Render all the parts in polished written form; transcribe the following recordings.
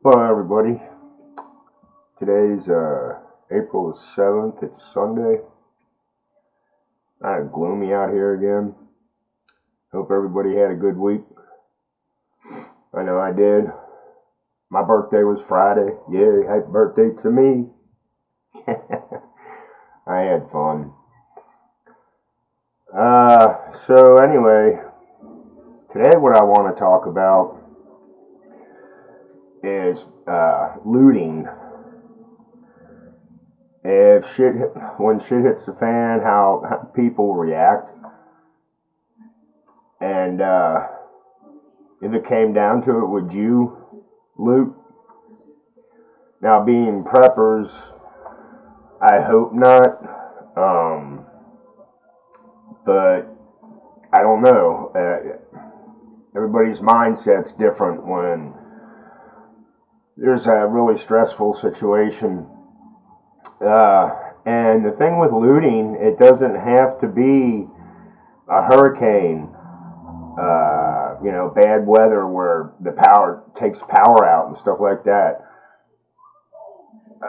Hello everybody. Today's April the 7th. It's Sunday. Kind of gloomy out here again. Hope everybody had a good week. I know I did. My birthday was Friday. Yeah, happy birthday to me. I had fun. So anyway, today what I want to talk about is looting. When shit hits the fan, how people react, and if it came down to it, would you loot? Now, being preppers, I hope not, but I don't know. Everybody's mindset's different when there's a really stressful situation. And the thing with looting, it doesn't have to be a hurricane, bad weather where the power takes power out and stuff like that.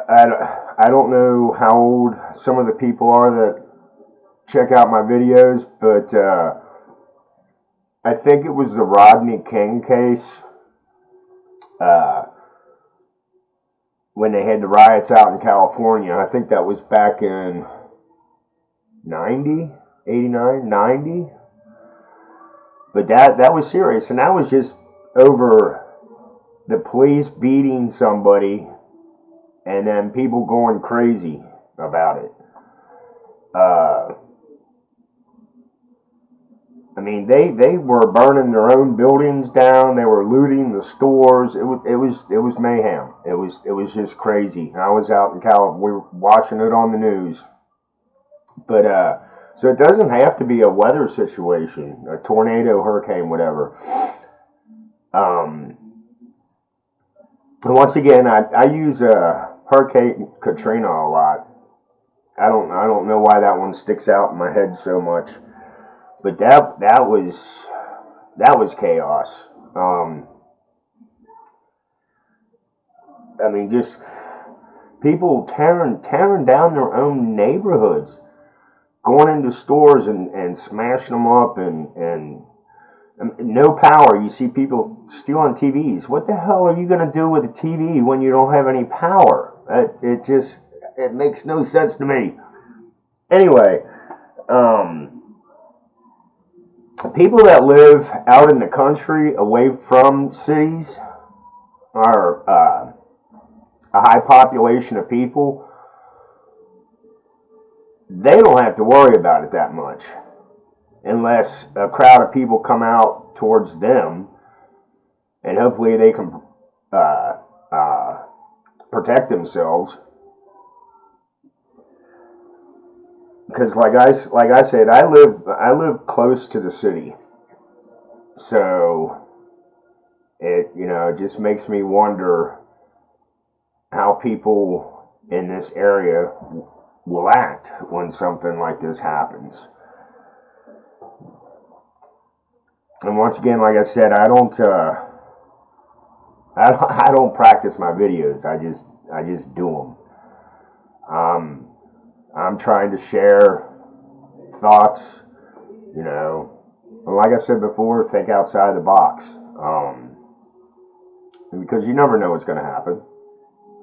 I don't know how old some of the people are that check out my videos, but I think it was the Rodney King case. When they had the riots out in California. I think that was back in 90, 89, 90. But that was serious, and that was just over the police beating somebody and then people going crazy about it. They were burning their own buildings down. They were looting the stores. It was mayhem. It was just crazy. I was out in California. We were watching it on the news. But so it doesn't have to be a weather situation, a tornado, hurricane, whatever. And once again, I use Hurricane Katrina a lot. I don't know why that one sticks out in my head so much. But that was chaos. Just people tearing down their own neighborhoods, going into stores and smashing them up, and no power. You see people stealing TVs. What the hell are you going to do with a TV when you don't have any power? It makes no sense to me. Anyway, people that live out in the country away from cities are a high population of people. They don't have to worry about it that much unless a crowd of people come out towards them, and hopefully they can protect themselves. Because like I said, I live close to the city, so it just makes me wonder how people in this area will act when something like this happens. And once again, like I said, I don't practice my videos. I just do them. I'm trying to share thoughts, and like I said before, think outside the box. Because you never know what's going to happen.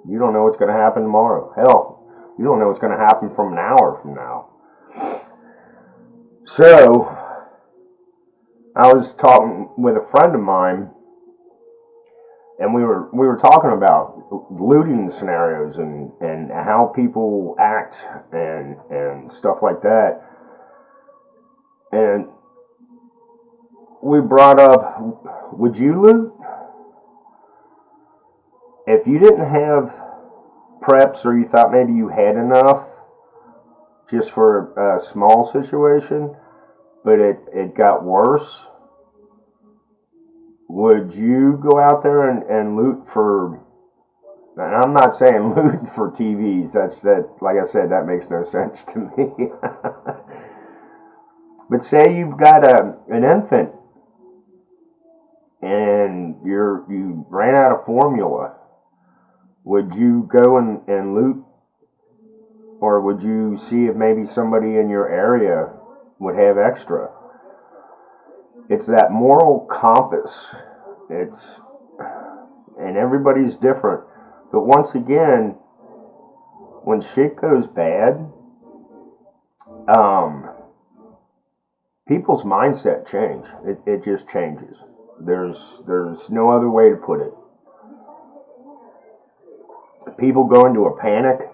You don't know what's going to happen tomorrow. Hell, you don't know what's going to happen from an hour from now. So, I was talking with a friend of mine, and we were talking about looting scenarios and how people act and stuff like that. And we brought up, would you loot? If you didn't have preps, or you thought maybe you had enough just for a small situation, but it got worse, would you go out there and loot for, and I'm not saying loot for TVs, like I said, that makes no sense to me. But say you've got an infant and you ran out of formula would you go and loot, or would you see if maybe somebody in your area would have extra? It's that moral compass. And everybody's different. But once again, when shit goes bad, people's mindset change. It just changes. There's no other way to put it. People go into a panic.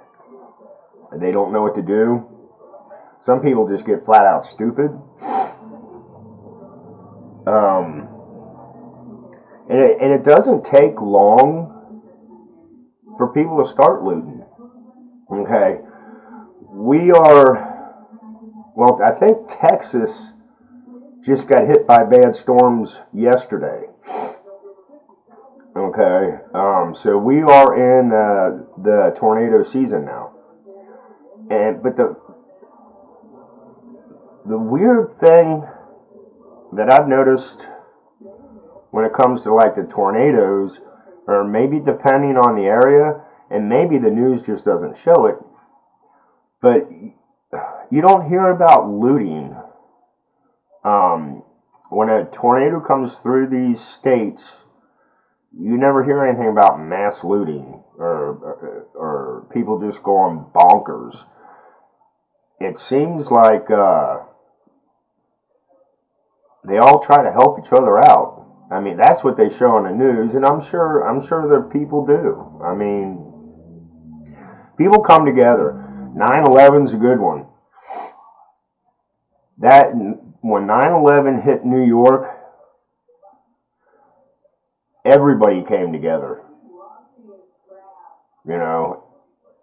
They don't know what to do. Some people just get flat out stupid. And it doesn't take long for people to start looting. Okay. Well, I think Texas just got hit by bad storms yesterday. Okay. So we are in the tornado season now. But the weird thing that I've noticed when it comes to like the tornadoes, or maybe depending on the area, and maybe the news just doesn't show it, but you don't hear about looting. When a tornado comes through these states, you never hear anything about mass looting or people just going bonkers. It seems like they all try to help each other out. I mean, that's what they show on the news, and I'm sure that people do. I mean, people come together. 9/11's a good one. That when 9/11 hit New York, everybody came together. You know,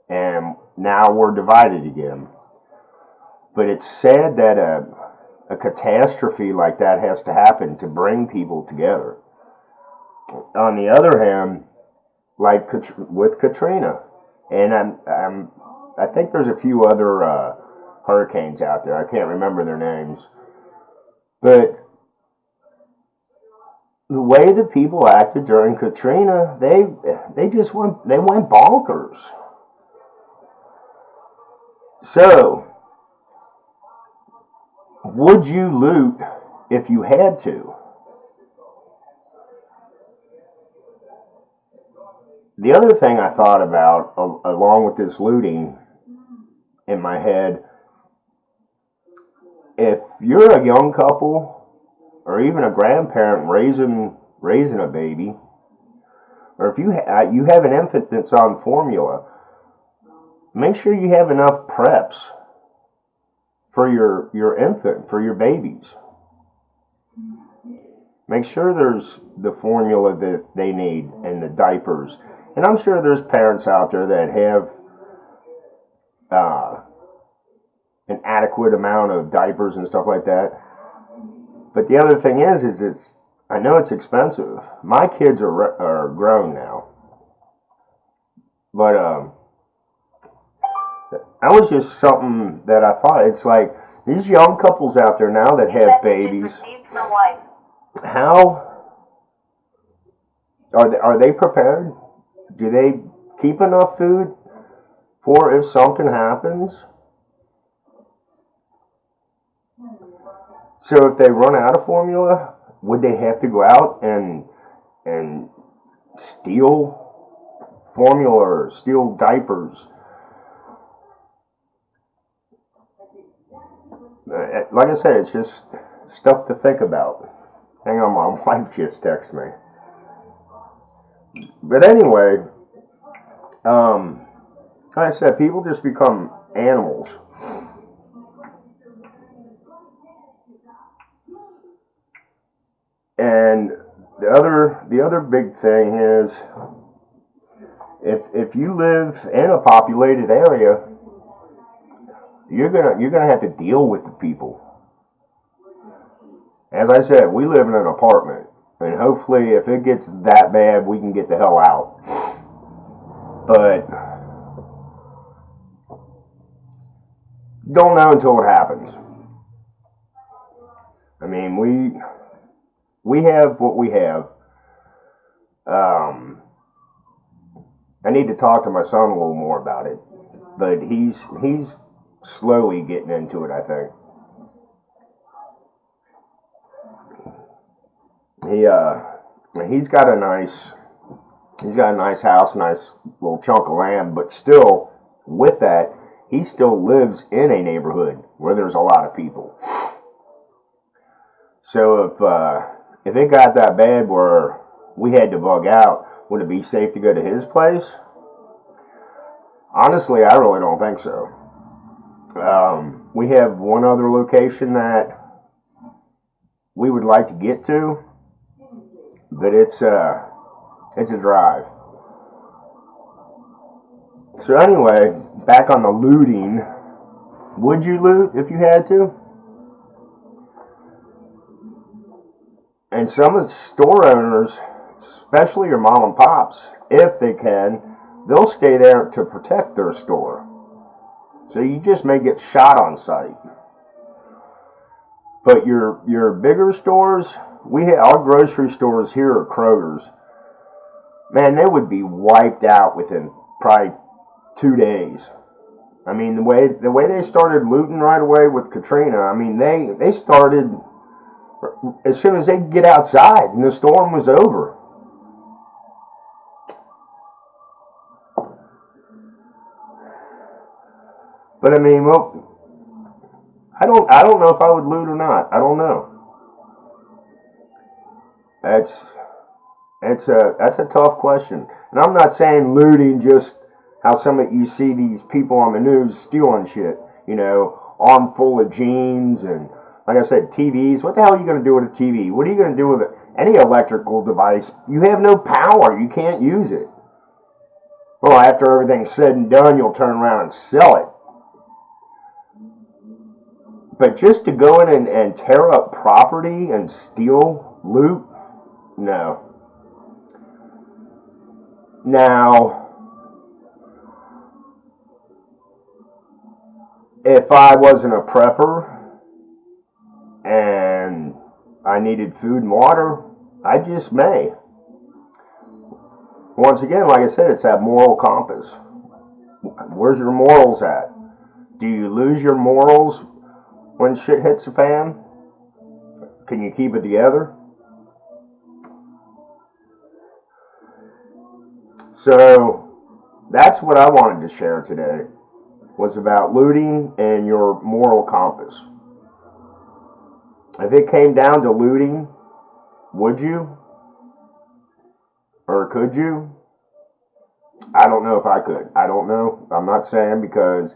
and now we're divided again. But it's sad that a catastrophe like that has to happen to bring people together. On the other hand, like with Katrina, and I think there's a few other hurricanes out there. I can't remember their names, but the way the people acted during Katrina, they went bonkers. So, would you loot if you had to? The other thing I thought about, along with this looting in my head, if you're a young couple or even a grandparent raising a baby, or if you have an infant that's on formula, make sure you have enough preps for your infant, for your babies. Make sure there's the formula that they need and the diapers. And I'm sure there's parents out there that have an adequate amount of diapers and stuff like that. But the other thing is I know it's expensive. My kids are grown now, but that was just something that I thought. It's like these young couples out there now that have babies. How are they prepared? Do they keep enough food for if something happens? So if they run out of formula, would they have to go out and steal formula or steal diapers? Like I said, it's just stuff to think about. Hang on, my wife just texted me. But anyway, like I said, people just become animals. And the other big thing is, if you live in a populated area, you're gonna have to deal with the people. As I said, we live in an apartment, and hopefully, if it gets that bad, we can get the hell out. But don't know until it happens. I mean, we have what we have. I need to talk to my son a little more about it, but he's slowly getting into it. I think he's got a nice house, nice little chunk of land, but still, with that, he still lives in a neighborhood where there's a lot of people. So if it got that bad where we had to bug out, would it be safe to go to his place? Honestly, I really don't think so. We have one other location that we would like to get to, but it's a drive. So anyway, back on the looting. Would you loot if you had to? And some of the store owners, especially your mom and pops, if they can, they'll stay there to protect their store. So you just may get shot on sight. But your bigger stores, our grocery stores here are Kroger's. Man, they would be wiped out within probably 2 days. I mean, the way they started looting right away with Katrina, I mean, they started as soon as they could get outside and the storm was over. But I mean, well, I don't know if I would loot or not. I don't know. That's a tough question. And I'm not saying looting just how some of you see these people on the news stealing shit, arm full of jeans and, like I said, TVs. What the hell are you going to do with a TV? What are you going to do with any electrical device? You have no power. You can't use it. Well, after everything's said and done, you'll turn around and sell it. But just to go in and tear up property and steal, loot, no. Now, if I wasn't a prepper and I needed food and water, I just may. Once again, like I said, it's that moral compass. Where's your morals at? Do you lose your morals when shit hits the fan? Can you keep it together? So that's what I wanted to share today, was about looting and your moral compass. If it came down to looting, would you? Or could you? I don't know if I could. I don't know. I'm not saying, because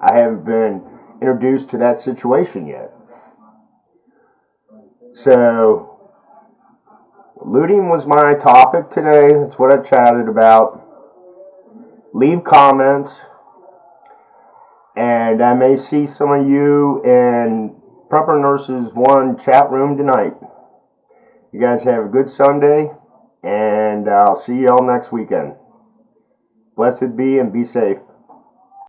I haven't been introduced to that situation yet. So, looting was my topic today. That's what I chatted about. Leave comments. And I may see some of you in Prepper Nurses 1 chat room tonight. You guys have a good Sunday, and I'll see y'all next weekend. Blessed be and be safe.